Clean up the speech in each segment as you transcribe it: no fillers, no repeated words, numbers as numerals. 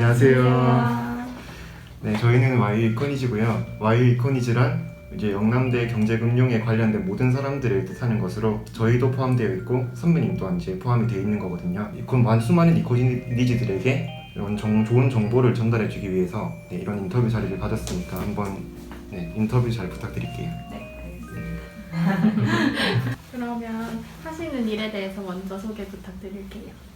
안녕하세요. 네, 저희는 YU 이코니즈고요. YU 이코니즈란 이제 영남대 경제금융에 관련된 모든 사람들을 뜻하는 것으로 저희도 포함되어 있고 선배님 또한 이제 포함이 되어 있는 거거든요. 수많은 이코니즈들에게 이런 좋은 정보를 전달해주기 위해서 이런 인터뷰 자리를 가졌으니까 한번 인터뷰 잘 부탁드릴게요. 네, 알겠습니다. 그러면 하시는 일에 대해서 먼저 소개 부탁드릴게요.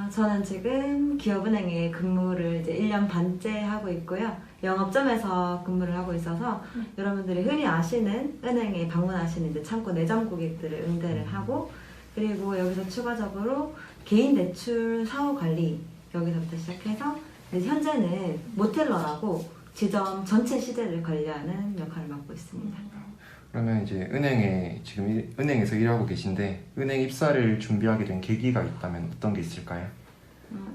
저는 지금 기업은행에 근무를 이제 1년 반째 하고 있고요. 영업점에서 근무를 하고 있어서 여러분들이 흔히 아시는 은행에 방문하시는 이제 창고 내점 고객들을 응대를 하고, 그리고 여기서 추가적으로 개인 대출 사후 관리 여기서부터 시작해서 이제 현재는 모텔러라고 지점 전체 시대를 관리하는 역할을 맡고 있습니다. 그러면 이제 지금 은행에서 일하고 계신데 은행 입사를 준비하게 된 계기가 있다면 어떤 게 있을까요?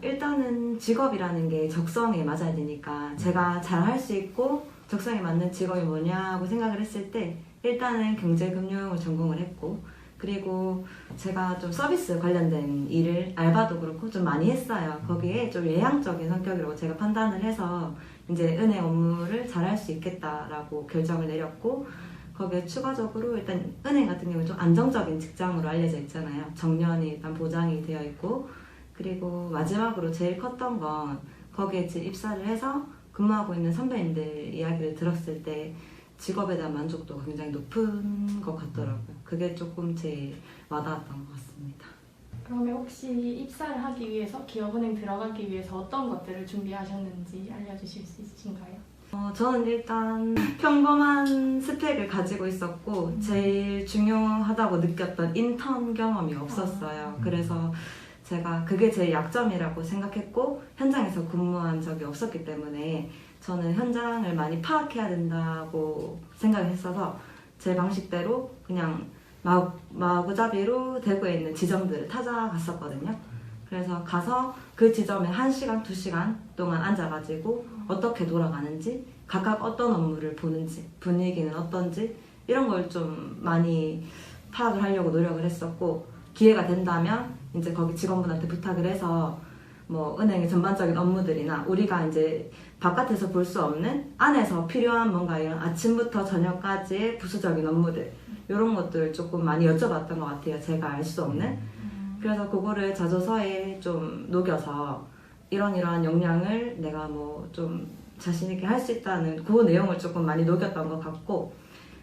일단은 직업이라는 게 적성에 맞아야 되니까 제가 잘 할 수 있고 적성에 맞는 직업이 뭐냐고 생각을 했을 때 일단은 경제금융을 전공을 했고, 그리고 제가 좀 서비스 관련된 일을 알바도 그렇고 좀 많이 했어요. 거기에 좀 외향적인 성격이라고 제가 판단을 해서 이제 은행 업무를 잘 할 수 있겠다라고 결정을 내렸고, 거기에 추가적으로 일단 은행 같은 경우는 좀 안정적인 직장으로 알려져 있잖아요. 정년이 일단 보장이 되어 있고, 그리고 마지막으로 제일 컸던 건 거기에 이제 입사를 해서 근무하고 있는 선배님들 이야기를 들었을 때 직업에 대한 만족도가 굉장히 높은 것 같더라고요. 그게 조금 제일 와닿았던 것 같습니다. 그러면 혹시 입사를 하기 위해서 기업은행 들어가기 위해서 어떤 것들을 준비하셨는지 알려주실 수 있으신가요? 저는 일단 평범한 스펙을 가지고 있었고 제일 중요하다고 느꼈던 인턴 경험이 없었어요. 그래서 제가 그게 제 약점이라고 생각했고 현장에서 근무한 적이 없었기 때문에 저는 현장을 많이 파악해야 된다고 생각을 했어서 제 방식대로 그냥 마구잡이로 대구에 있는 지점들을 찾아갔었거든요. 그래서 가서 그 지점에 1시간, 2시간 동안 앉아가지고 어떻게 돌아가는지, 각각 어떤 업무를 보는지, 분위기는 어떤지 이런 걸 좀 많이 파악을 하려고 노력을 했었고, 기회가 된다면 이제 거기 직원분한테 부탁을 해서 뭐 은행의 전반적인 업무들이나 우리가 이제 바깥에서 볼 수 없는 안에서 필요한 뭔가 이런 아침부터 저녁까지의 부수적인 업무들 이런 것들을 조금 많이 여쭤봤던 것 같아요. 제가 알 수 없는. 그래서 그거를 자소서에 좀 녹여서 이러한 역량을 내가 뭐 좀 자신있게 할 수 있다는 그 내용을 조금 많이 녹였던 것 같고,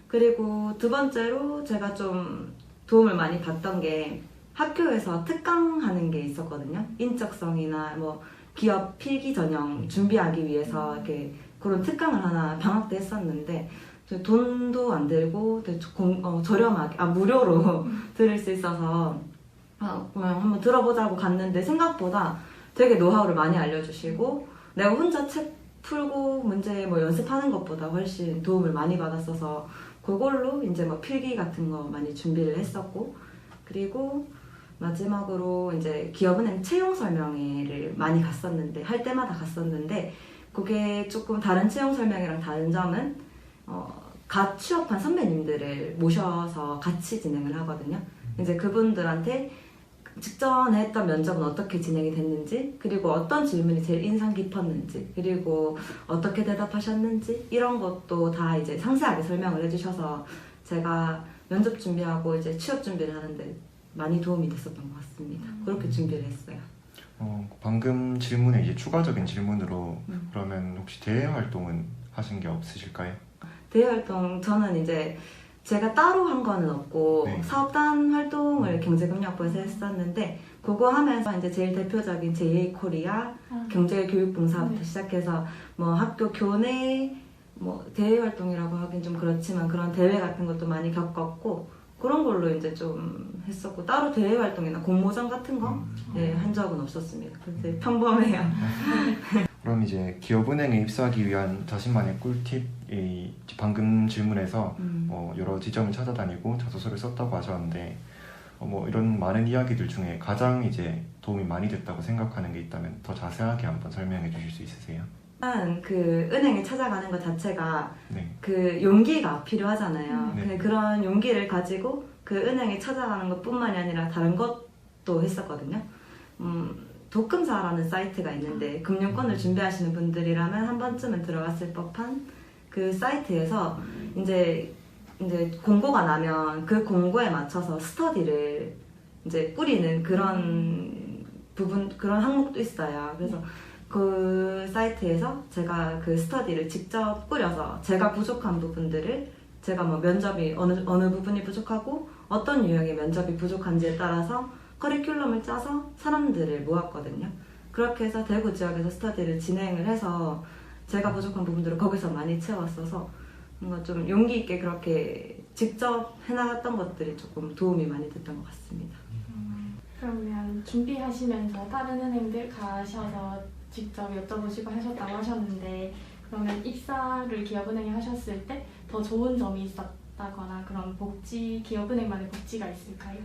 그리고 두 번째로 제가 좀 도움을 많이 받던 게 학교에서 특강하는 게 있었거든요. 인적성이나 뭐 기업 필기 전형 준비하기 위해서 이렇게 그런 특강을 하나 방학 때 했었는데 돈도 안 들고 되게 저렴하게 무료로 들을 수 있어서 그냥 한번 들어보자고 갔는데 생각보다 되게 노하우를 많이 알려주시고 내가 혼자 책 풀고 문제 뭐 연습하는 것보다 훨씬 도움을 많이 받았어서 그걸로 이제 뭐 필기 같은 거 많이 준비를 했었고, 그리고 마지막으로 이제 기업은행 채용 설명회를 많이 할 때마다 갔었는데 그게 조금 다른 채용 설명회랑 다른 점은 갓 취업한 선배님들을 모셔서 같이 진행을 하거든요. 이제 그분들한테 직전에 했던 면접은 어떻게 진행이 됐는지, 그리고 어떤 질문이 제일 인상 깊었는지, 그리고 어떻게 대답하셨는지 이런 것도 다 이제 상세하게 설명을 해주셔서 제가 면접 준비하고 이제 취업 준비를 하는데 많이 도움이 됐었던 것 같습니다. 그렇게 준비를 했어요. 방금 질문에 이제 추가적인 질문으로 그러면 혹시 대외 활동은 하신 게 없으실까요? 대외 활동 저는 이제 제가 따로 한 거는 없고 사업단 활동을 경제금융학부에서 했었는데 그거 하면서 이제 제일 대표적인 JA 코리아 경제교육봉사부터 시작해서 뭐 학교 교내 뭐 대외 활동이라고 하긴 좀 그렇지만 그런 대회 같은 것도 많이 겪었고 그런 걸로 이제 좀 했었고 따로 대외 활동이나 공모전 같은 거 한 적은 없었습니다. 근데 평범해요. 그럼 이제 기업은행에 입사하기 위한 자신만의 꿀팁이 방금 질문에서 여러 지점을 찾아다니고 자소서를 썼다고 하셨는데 뭐 이런 많은 이야기들 중에 가장 이제 도움이 많이 됐다고 생각하는 게 있다면 더 자세하게 한번 설명해 주실 수 있으세요? 일단 그 은행에 찾아가는 것 자체가 그 용기가 필요하잖아요. 그런 용기를 가지고 그 은행에 찾아가는 것뿐만이 아니라 다른 것도 했었거든요. 도금사라는 사이트가 있는데 금융권을 준비하시는 분들이라면 한 번쯤은 들어갔을 법한 그 사이트에서 이제 공고가 나면 그 공고에 맞춰서 스터디를 이제 뿌리는 그런 그런 항목도 있어요. 그래서 그 사이트에서 제가 그 스터디를 직접 꾸려서 제가 부족한 부분들을 제가 뭐 면접이 어느 부분이 부족하고 어떤 유형의 면접이 부족한지에 따라서 커리큘럼을 짜서 사람들을 모았거든요. 그렇게 해서 대구 지역에서 스터디를 진행을 해서 제가 부족한 부분들을 거기서 많이 채웠어서 뭔가 좀 용기 있게 그렇게 직접 해나갔던 것들이 조금 도움이 많이 됐던 것 같습니다. 그러면 준비하시면서 다른 은행들 가셔서 직접 여쭤보시고 하셨다고 하셨는데 그러면 입사를 기업은행에 하셨을 때 더 좋은 점이 있었다거나 그런 기업은행만의 복지가 있을까요?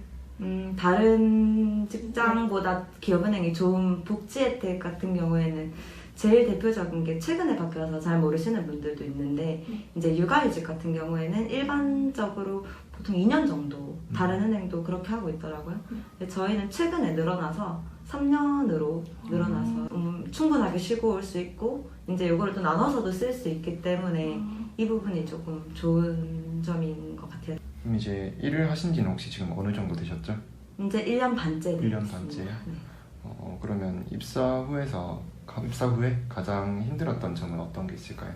다른 직장보다 기업은행이 좋은 복지 혜택 같은 경우에는 제일 대표적인 게 최근에 바뀌어서 잘 모르시는 분들도 있는데 이제 육아휴직 같은 경우에는 일반적으로 보통 2년 정도 다른 은행도 그렇게 하고 있더라고요. 근데 저희는 최근에 늘어나서 3년으로 늘어나서 충분하게 쉬고 올 수 있고 이제 이거를 또 나눠서도 쓸 수 있기 때문에 이 부분이 조금 좋은 점인 것 같아요. 그럼 이제 일을 하신 지는 혹시 지금 어느 정도 되셨죠? 이제 1년 반째 1년 됐습니다. 반째요? 네. 그러면 입사 후에 가장 힘들었던 점은 어떤 게 있을까요?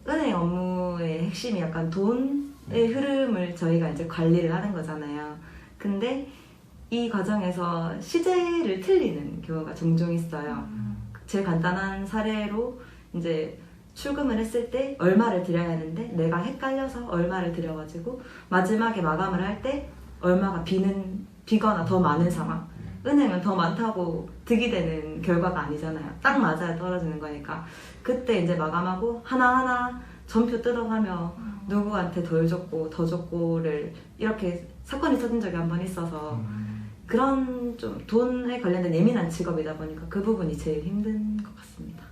은행 업무의 핵심이 약간 돈의 흐름을 저희가 이제 관리를 하는 거잖아요. 근데 이 과정에서 시제를 틀리는 경우가 종종 있어요. 제일 간단한 사례로 이제 출금을 했을 때 얼마를 드려야 하는데 내가 헷갈려서 얼마를 드려가지고 마지막에 마감을 할 때 얼마가 비거나 더 많은 상황. 은행은 더 많다고 득이 되는 결과가 아니잖아요. 딱 맞아야 떨어지는 거니까. 그때 이제 마감하고 하나하나 전표 뜯어가며 누구한테 덜 줬고 더 줬고를 이렇게 사건이 터진 적이 한 번 있어서 그런 좀 돈에 관련된 예민한 직업이다 보니까 그 부분이 제일 힘든 것 같습니다.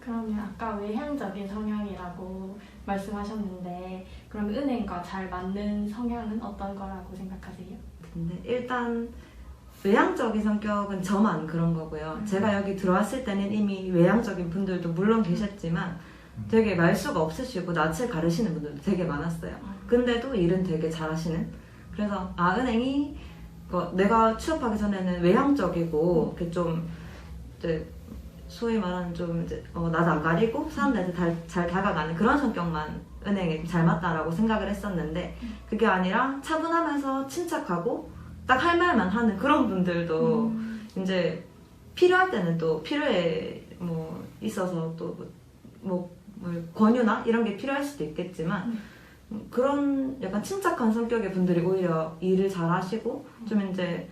그러면 아까 외향적인 성향이라고 말씀하셨는데 그럼 은행과 잘 맞는 성향은 어떤 거라고 생각하세요? 근데 일단 외향적인 성격은 저만 그런 거고요. 제가 여기 들어왔을 때는 이미 외향적인 분들도 물론 계셨지만 되게 말수가 없으시고 낯을 가르시는 분들도 되게 많았어요. 근데도 일은 되게 잘하시는. 그래서 은행이 내가 취업하기 전에는 외향적이고 이렇게 좀 이제 소위 말하는 좀 이제 낯 안 가리고 사람들한테 잘 다가가는 그런 성격만 은행에 잘 맞다라고 생각을 했었는데 그게 아니라 차분하면서 침착하고 딱 할 말만 하는 그런 분들도 이제 필요할 때는 또 필요에 뭐 있어서 또 뭐 권유나 이런 게 필요할 수도 있겠지만 그런 약간 침착한 성격의 분들이 오히려 일을 잘 하시고 좀 이제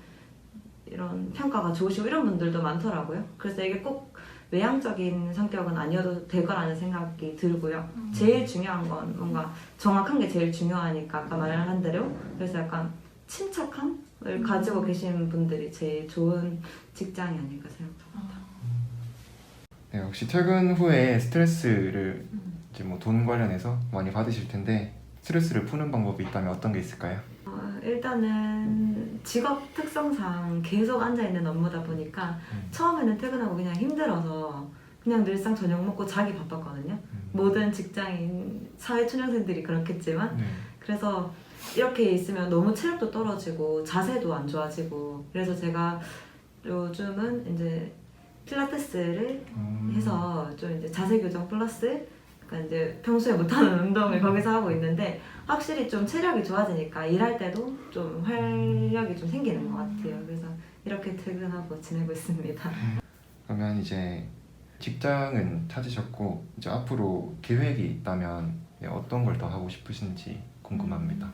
이런 평가가 좋으시고 이런 분들도 많더라고요. 그래서 이게 꼭 외향적인 성격은 아니어도 될 거라는 생각이 들고요. 제일 중요한 건 뭔가 정확한 게 제일 중요하니까 아까 말한 대로 그래서 약간 침착함을 가지고 계신 분들이 제일 좋은 직장이 아닐까 생각합니다. 네, 혹시 퇴근 후에 스트레스를 이제 뭐 돈 관련해서 많이 받으실 텐데 스트레스를 푸는 방법이 있다면 어떤 게 있을까요? 일단은 직업 특성상 계속 앉아있는 업무다 보니까 처음에는 퇴근하고 그냥 힘들어서 그냥 늘상 저녁 먹고 자기 바빴거든요. 모든 직장인 사회초년생들이 그렇겠지만 그래서 이렇게 있으면 너무 체력도 떨어지고 자세도 안 좋아지고 그래서 제가 요즘은 이제 필라테스를 해서 좀 이제 자세 교정 플러스 약간 이제 평소에 못하는 운동을 거기서 하고 있는데 확실히 좀 체력이 좋아지니까 일할 때도 좀 활력이 좀 생기는 것 같아요. 그래서 이렇게 퇴근하고 지내고 있습니다. 그러면 이제 직장은 찾으셨고 이제 앞으로 계획이 있다면 어떤 걸 더 하고 싶으신지 궁금합니다.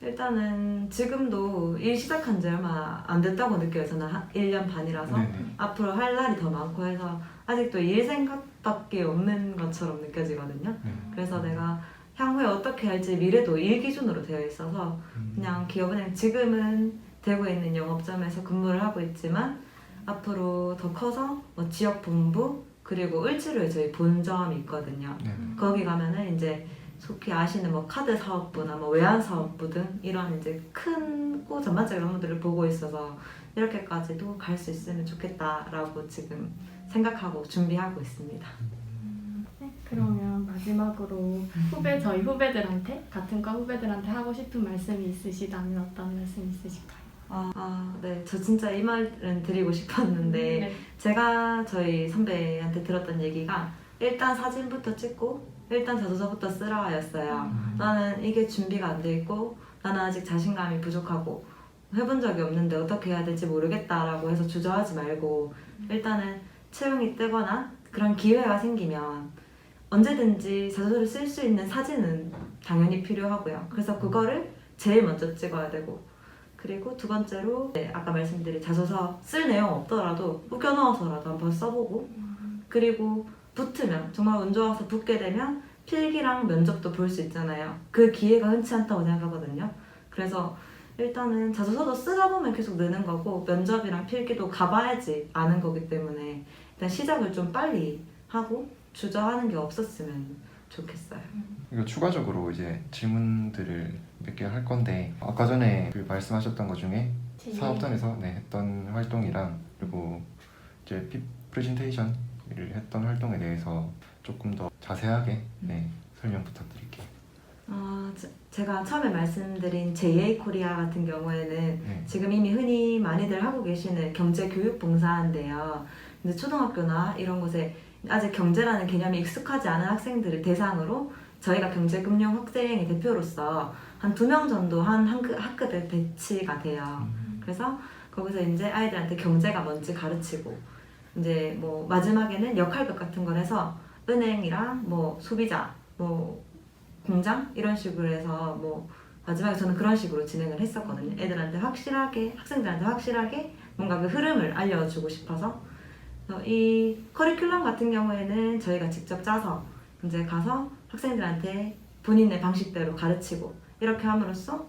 일단은 지금도 일 시작한 지 얼마 안 됐다고 느껴요. 저는 1년 반이라서 네네. 앞으로 할 날이 더 많고 해서 아직도 일 생각밖에 없는 것처럼 느껴지거든요. 그래서 내가 향후에 어떻게 할지 미래도 일 기준으로 되어 있어서 그냥 기업은행 지금은 대구에 있는 영업점에서 근무를 하고 있지만 앞으로 더 커서 뭐 지역 본부 그리고 을지로에 저희 본점이 있거든요. 거기 가면은 이제 속히 아시는 뭐 카드 사업부나 뭐 외환 사업부 등 이런 이제 크고 전반적인 업무들을 보고 있어서 이렇게까지도 갈 수 있으면 좋겠다라고 지금 생각하고 준비하고 있습니다. 네, 그러면 마지막으로 저희 후배들한테 같은 과 후배들한테 하고 싶은 말씀이 있으시다면 어떤 말씀 있으실까요? 네. 저 진짜 이 말은 드리고 싶었는데 네. 제가 저희 선배한테 들었던 얘기가 일단 사진부터 찍고 일단 자소서부터 쓰라였어요. 나는 이게 준비가 안 돼 있고 나는 아직 자신감이 부족하고 해본 적이 없는데 어떻게 해야 될지 모르겠다라고 해서 주저하지 말고 일단은 채용이 뜨거나 그런 기회가 생기면 언제든지 자소서를 쓸 수 있는 사진은 당연히 필요하고요. 그래서 그거를 제일 먼저 찍어야 되고 그리고 두 번째로 아까 말씀드린 자소서 쓸 내용 없더라도 웃겨 넣어서라도 한번 써보고 그리고 붙으면 정말 운 좋아서 붙게 되면 필기랑 면접도 볼 수 있잖아요. 그 기회가 흔치 않다고 생각하거든요. 그래서 일단은 자소서도 쓰다 보면 계속 느는 거고 면접이랑 필기도 가봐야지 아는 거기 때문에 일단 시작을 좀 빨리 하고 주저하는 게 없었으면 좋겠어요. 이거 추가적으로 이제 질문들을 몇 개 할 건데 아까 전에 그 말씀하셨던 것 중에 사업장에서 했던 활동이랑 그리고 이제 프레젠테이션을 했던 활동에 대해서 조금 더 자세하게 설명 부탁드릴게요. 제가 처음에 말씀드린 JA 코리아 같은 경우에는 지금 이미 흔히 많이들 하고 계시는 경제교육봉사인데요. 근데 초등학교나 이런 곳에 아직 경제라는 개념이 익숙하지 않은 학생들을 대상으로 저희가 경제금융학생회 대표로서 한 2명 정도 한 학급에 배치가 돼요. 그래서 거기서 이제 아이들한테 경제가 뭔지 가르치고 이제 뭐 마지막에는 역할극 같은 걸 해서 은행이랑 뭐 소비자, 뭐 공장 이런 식으로 해서 뭐 마지막에 저는 그런 식으로 진행을 했었거든요. 애들한테 확실하게 학생들한테 확실하게 뭔가 그 흐름을 알려주고 싶어서 이 커리큘럼 같은 경우에는 저희가 직접 짜서 이제 가서 학생들한테 본인의 방식대로 가르치고 이렇게 함으로써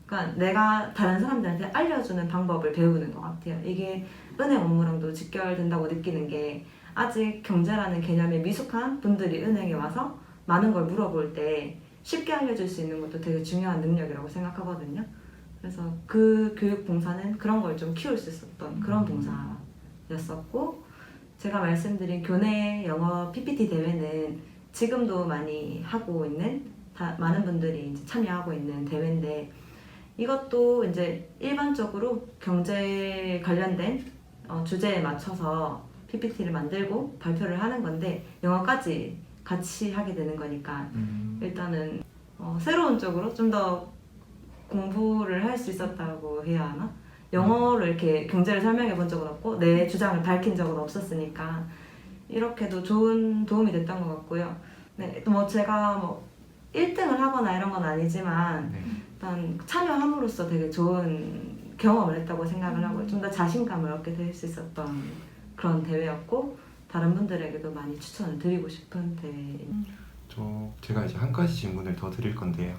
그러니까 내가 다른 사람들한테 알려주는 방법을 배우는 것 같아요. 이게 은행 업무랑도 직결된다고 느끼는 게 아직 경제라는 개념에 미숙한 분들이 은행에 와서 많은 걸 물어볼 때 쉽게 알려줄 수 있는 것도 되게 중요한 능력이라고 생각하거든요. 그래서 그 교육 봉사는 그런 걸 좀 키울 수 있었던 그런 봉사였었고 제가 말씀드린 교내 영어 PPT 대회는 지금도 많이 하고 있는 많은 분들이 이제 참여하고 있는 대회인데 이것도 이제 일반적으로 경제 관련된 주제에 맞춰서 PPT를 만들고 발표를 하는 건데 영어까지 같이 하게 되는 거니까 일단은 새로운 쪽으로 좀 더 공부를 할 수 있었다고 해야 하나? 영어로 이렇게 경제를 설명해 본 적은 없고 내 주장을 밝힌 적은 없었으니까 이렇게도 좋은 도움이 됐던 것 같고요. 네, 또 뭐 제가 뭐 1등을 하거나 이런 건 아니지만 일단 참여함으로써 되게 좋은 경험을 했다고 생각을 하고 좀 더 자신감을 얻게 될 수 있었던 그런 대회였고 다른 분들에게도 많이 추천을 드리고 싶은 대회입니다. 제가 이제 한 가지 질문을 더 드릴 건데요.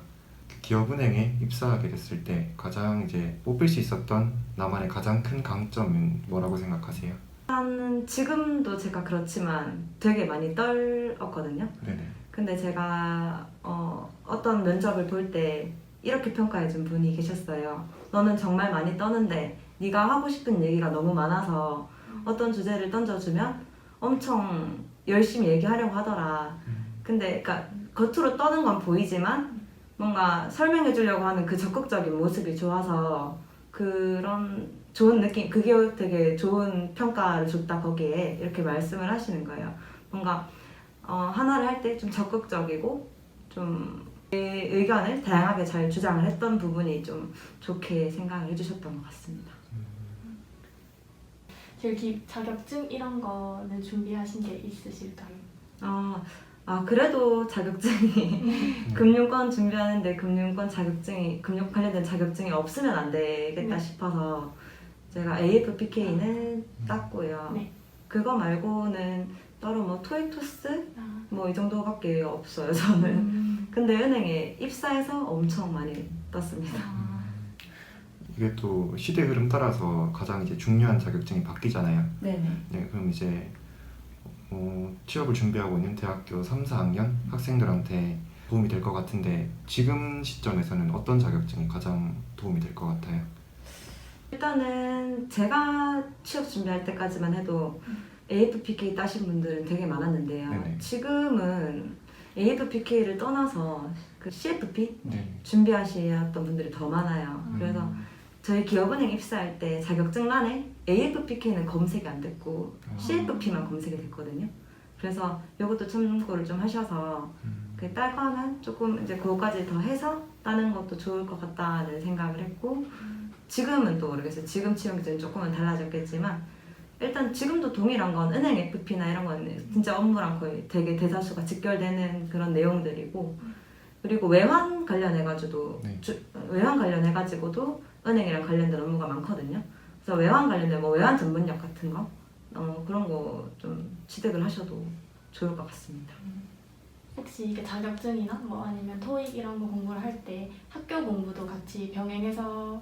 기업은행에 입사하게 됐을 때 가장 이제 뽑을 수 있었던 나만의 가장 큰 강점은 뭐라고 생각하세요? 일단은 지금도 제가 그렇지만 되게 많이 떨었거든요. 네네. 근데 제가 어떤 면접을 볼 때 이렇게 평가해 준 분이 계셨어요. 너는 정말 많이 떠는데 네가 하고 싶은 얘기가 너무 많아서 어떤 주제를 던져주면 엄청 열심히 얘기하려고 하더라. 근데 그러니까 겉으로 떠는 건 보이지만 뭔가 설명해 주려고 하는 그 적극적인 모습이 좋아서 그런 좋은 느낌, 그게 되게 좋은 평가를 줬다 거기에 이렇게 말씀을 하시는 거예요. 뭔가 하나를 할 때 좀 적극적이고 좀 내 의견을 다양하게 잘 주장을 했던 부분이 좀 좋게 생각을 해주셨던 것 같습니다. 제일 자격증 이런 거는 준비하신 게 있으실까요? 그래도 자격증이 금융권 준비하는데 금융 관련된 자격증이 없으면 안 되겠다 싶어서 제가 AFPK는 땄고요. 네. 그거 말고는 따로 뭐 토익, 토스 뭐 이 정도밖에 없어요 저는. 근데 은행에 입사해서 엄청 많이 땄습니다. 이게 또 시대 흐름 따라서 가장 이제 중요한 자격증이 바뀌잖아요. 네네. 네, 그럼 이제 취업을 준비하고 있는 대학교 3, 4학년 학생들한테 도움이 될 것 같은데 지금 시점에서는 어떤 자격증이 가장 도움이 될 것 같아요? 일단은 제가 취업 준비할 때까지만 해도 AFPK 따신 분들은 되게 많았는데요. 네네. 지금은 AFPK를 떠나서 그 CFP 네. 준비하셨던 분들이 더 많아요. 그래서 저희 기업은행 입사할 때 자격증란에 AFPK는 검색이 안 됐고 CFP만 검색이 됐거든요. 그래서 이것도 참고를 좀 하셔서 그 딸 거는 조금 이제 그거까지 더 해서 따는 것도 좋을 것 같다는 생각을 했고 지금은 또 모르겠어요. 지금 채용 기준은 조금은 달라졌겠지만 일단 지금도 동일한 건 은행 FP나 이런 건 진짜 업무랑 거의 되게 대다수가 직결되는 그런 내용들이고 그리고 외환 관련해가지고도 네. 외환 관련해가지고도 은행이랑 관련된 업무가 많거든요. 그래서 외환 관련된 뭐 외환 전문력 같은 거 그런 거 좀 취득을 하셔도 좋을 것 같습니다. 혹시 이게 자격증이나 뭐 아니면 토익 이런 거 공부를 할 때 학교 공부도 같이 병행해서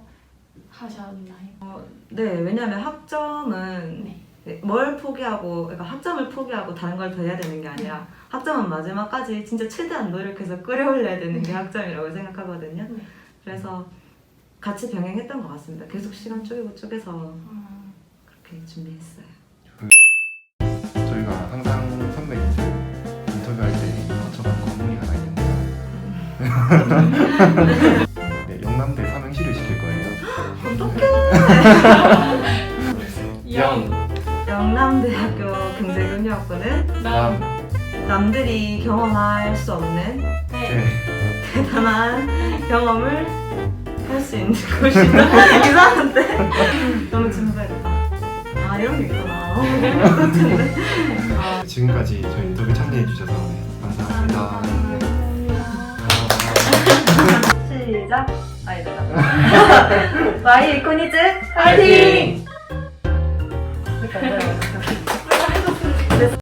하셨나요? 네, 왜냐하면 학점은 네. 뭘 포기하고, 그러니까 학점을 포기하고 다른 걸 더 해야 되는 게 아니라 학점은 마지막까지 진짜 최대한 노력해서 끌어올려야 되는 게 학점이라고 생각하거든요. 네. 그래서 같이 병행했던 것 같습니다. 계속 시간 쪼개고 쪼개서 그렇게 준비했어요. 저희가 항상 선배님들 인터뷰할 때 거쳐간 과목이 하나 있는데요. 네, 영남대 삼행시를 시킬 거예요. 영남대학교 경제금융학부는 남. 남들이 경험할 수 없는 네. 대단한 경험을 할 수 있는 곳이다. 이상한데? 너무 진부했다. 아, 이런 게 있구나. 지금까지 저희 인터뷰 참여해 주셔서 감사합니다. 시작. 아니다. 마이 이코니즈 파이팅!